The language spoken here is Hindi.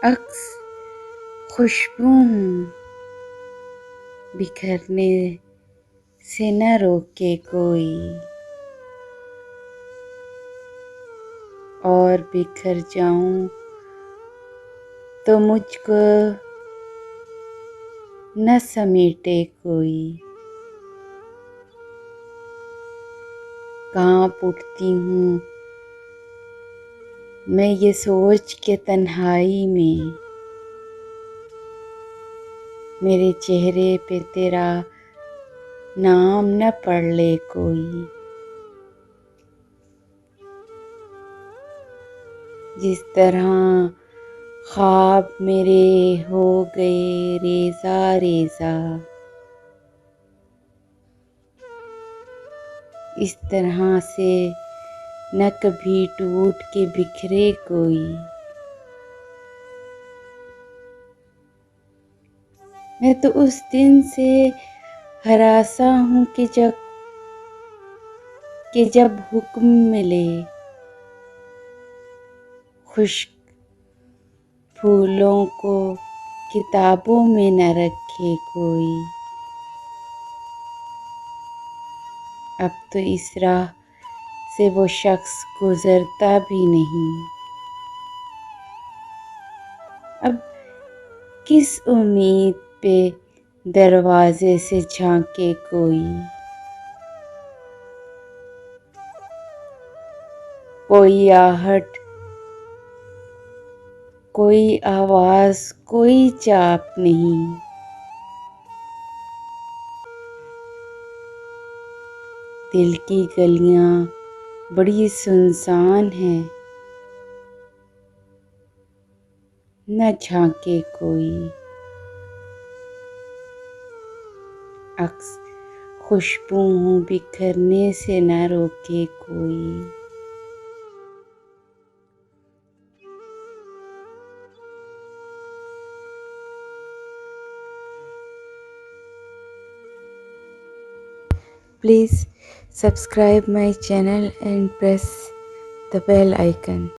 अक्स खुशबू हूँ, बिखरने से न रोके कोई, और बिखर जाऊं तो मुझको न समेटे कोई। कांप उठती हूँ मैं ये सोच के तन्हाई में, मेरे चेहरे पे तेरा नाम न पढ़ ले कोई। जिस तरह ख्वाब मेरे हो गए रेजा रेजा, इस तरह से न कभी टूट के बिखरे कोई। मैं तो उस दिन से हरासा हूँ कि जब हुक्म मिले खुश्क फूलों को किताबों में न रखे कोई। अब तो इस राह से वो शख्स गुजरता भी नहीं। अब किस उम्मीद पे दरवाजे से झांके कोई आहट, कोई आवाज, कोई चाप नहीं। दिल की गलियां बड़ी सुनसान हैं, न झांके कोई। अक्स खुशबू हूँ, बिखरने से न रोके कोई। Please subscribe my channel and press the bell icon.